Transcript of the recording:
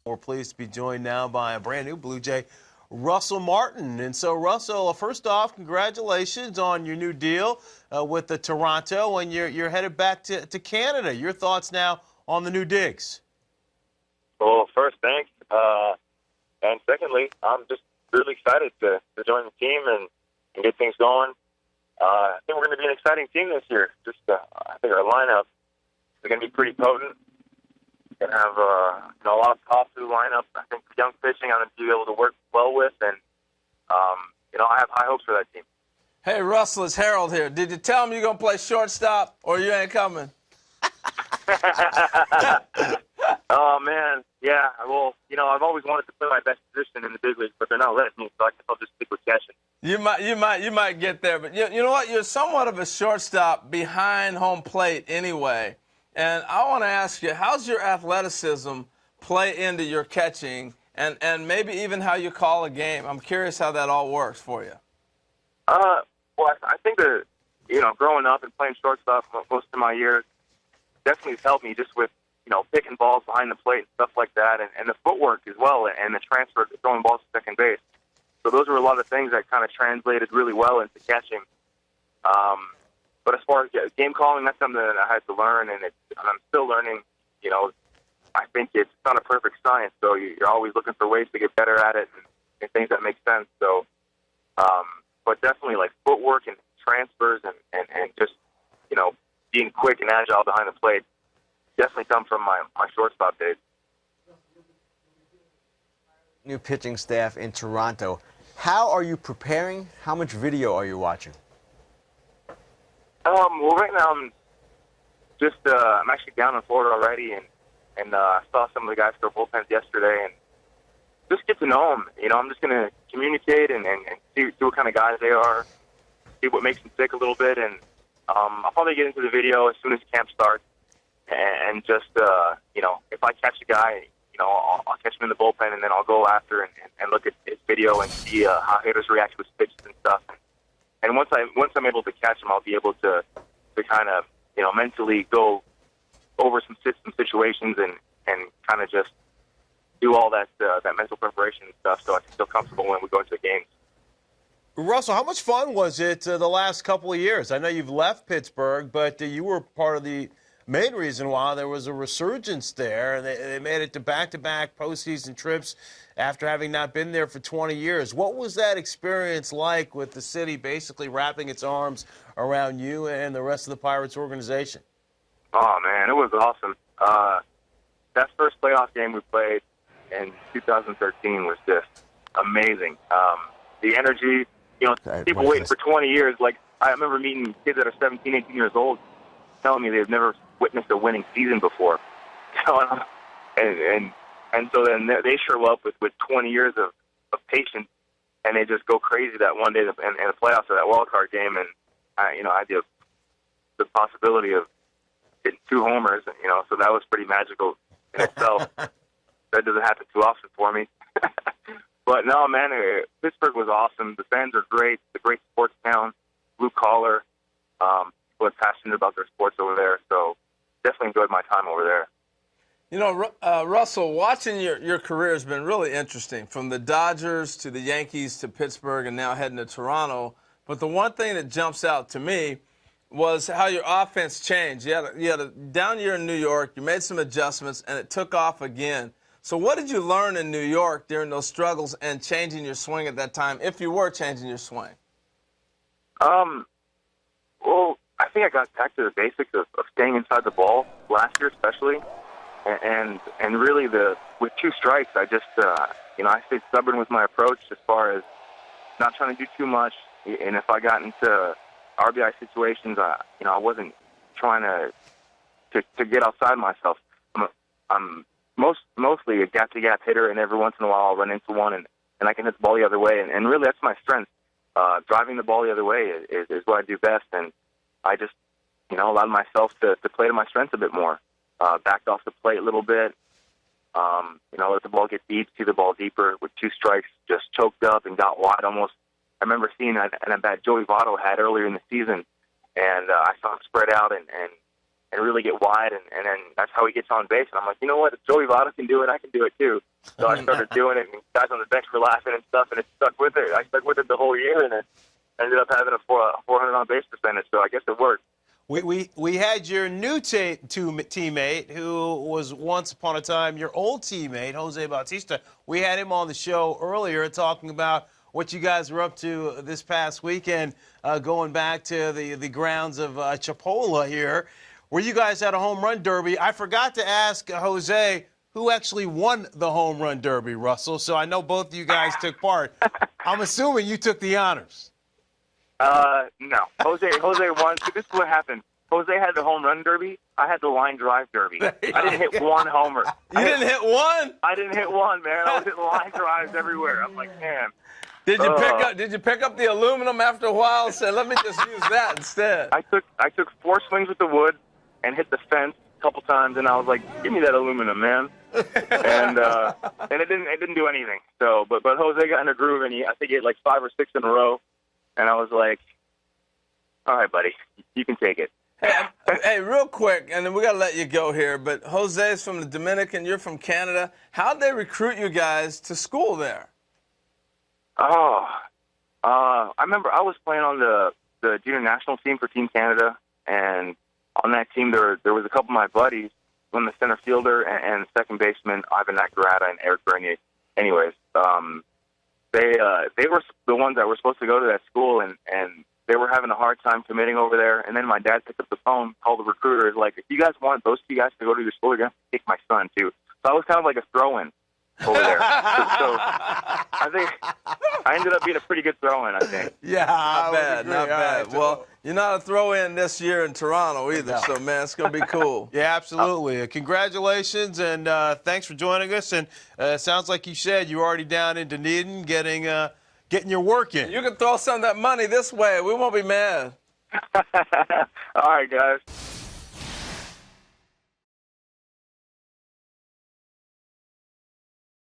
We're pleased to be joined now by a brand new Blue Jay, Russell Martin. And so, Russell, first off, congratulations on your new deal with the Toronto, and you're headed back to Canada. Your thoughts now on the new digs? Well, first, thanks. And secondly, I'm just really excited to join the team and get things going. I think we're going to be an exciting team this year. I think our lineup is going to be pretty potent. We're going to have a lot of tops through the lineup. I think young pitching I'm going to be able to work well with, and I have high hopes for that team. Hey, Russell, it's Harold here. Did you tell him you're going to play shortstop or you ain't coming? Oh, man. Yeah, well, I've always wanted to play my best position in the big leagues, but they're not letting me, so I guess I'll just stick with catching. You might get there, but you know what? You're somewhat of a shortstop behind home plate anyway. And I want to ask you, how's your athleticism play into your catching and maybe even how you call a game? I'm curious how that all works for you. Well, I think that, growing up and playing shortstop most of my years definitely has helped me just with, picking balls behind the plate and stuff like that, and the footwork as well, and the transfer, throwing balls to second base. So those were a lot of things that kind of translated really well into catching. But as far as game calling, that's something that I had to learn, and I'm still learning. I think it's not a perfect science, so you're always looking for ways to get better at it and things that make sense. So, but definitely like footwork and transfers and just, being quick and agile behind the plate definitely come from my shortstop days. New pitching staff in Toronto. How are you preparing? How much video are you watching? Well, right now I'm actually down in Florida already, and I saw some of the guys throw bullpens yesterday, and just get to know them. I'm just going to communicate and see what kind of guys they are, see what makes them tick a little bit, and I'll probably get into the video as soon as camp starts, and just if I catch a guy, I'll catch him in the bullpen, and then I'll go after and look at his video and see how hitters react to his pitches and stuff. And once I'm able to catch him, I'll be able to kind of mentally go over some situations and kind of just do all that mental preparation and stuff, so I can feel comfortable when we go into the games. Russell, how much fun was it the last couple of years? I know you've left Pittsburgh, but you were part of the main reason why there was a resurgence there, and they made it to back-to-back postseason trips after having not been there for 20 years. What was that experience like with the city basically wrapping its arms around you and the rest of the Pirates organization? Oh, man, it was awesome. That first playoff game we played in 2013 was just amazing. The energy, people waiting for 20 years. Like, I remember meeting kids that are 17, 18 years old telling me they've never witnessed a winning season before. And so then they show up with 20 years of patience, and they just go crazy that one day in the playoffs or that wild card game. And I had the possibility of hitting 2 homers, so that was pretty magical in itself. That doesn't happen too often for me. But no, man, Pittsburgh was awesome. The fans are great. It's a great sports town, blue collar. People are passionate about their sports over there, so definitely enjoyed my time over there. Russell, watching your career has been really interesting, from the Dodgers to the Yankees to Pittsburgh and now heading to Toronto. But the one thing that jumps out to me was how your offense changed. You had a down year in New York, you made some adjustments, and it took off again. So what did you learn in New York during those struggles and changing your swing at that time, if you were changing your swing? Well, I think I got back to the basics of staying inside the ball last year especially. And really with 2 strikes, I just, I stayed stubborn with my approach as far as not trying to do too much. And if I got into RBI situations, I wasn't trying to get outside myself. I'm mostly a gap-to-gap hitter, and every once in a while I'll run into one, and I can hit the ball the other way. And really that's my strength. Driving the ball the other way is what I do best. And I just, allowed myself to play to my strengths a bit more. Backed off the plate a little bit, let the ball get deep, see the ball deeper. With 2 strikes, just choked up and got wide almost. I remember seeing an at-bat Joey Votto had earlier in the season, and I saw him spread out and really get wide, and then that's how he gets on base. And I'm like, you know what? If Joey Votto can do it, I can do it too. So I started doing it, and guys on the bench were laughing and stuff, and it stuck with it. I stuck with it the whole year, and it ended up having a 400 on base percentage. So I guess it worked. We had your new teammate, who was once upon a time your old teammate, Jose Bautista. We had him on the show earlier talking about what you guys were up to this past weekend, going back to the grounds of Chipola here, where you guys had a home run derby. I forgot to ask Jose who actually won the home run derby, Russell. So I know both of you guys took part. I'm assuming you took the honors. No. Jose won. So this is what happened. Jose had the home run derby. I had the line drive derby. I didn't hit one homer. You didn't hit one? I didn't hit one, man. I was hitting line drives everywhere. I'm like, man. Did you pick up the aluminum after a while and said, let me just use that instead? I took 4 swings with the wood and hit the fence a couple times, and I was like, give me that aluminum, man. and it didn't do anything. So, but Jose got in a groove, and I think he hit like 5 or 6 in a row. And I was like, all right, buddy, you can take it. Hey, real quick, and then we got to let you go here, but Jose's from the Dominican, you're from Canada. How'd they recruit you guys to school there? Oh, I remember I was playing on the junior national team for Team Canada, and on that team there was a couple of my buddies, one the center fielder and second baseman, Ivan Nagarata and Eric Bernier. Anyways, they were the ones that were supposed to go to that school, and they were having a hard time committing over there. And then my dad picked up the phone, called the recruiter, is like, if you guys want those 2 guys to go to your school, you're going to take my son, too. So I was kind of like a throw-in over there. So I think I ended up being a pretty good throw-in, I think. Yeah, not bad. Right. Well, you're not a throw-in this year in Toronto either, so, man, it's going to be cool. Yeah, absolutely. Congratulations, and thanks for joining us. And it sounds like you said you're already down in Dunedin getting your work in. You can throw some of that money this way. We won't be mad. All right, guys.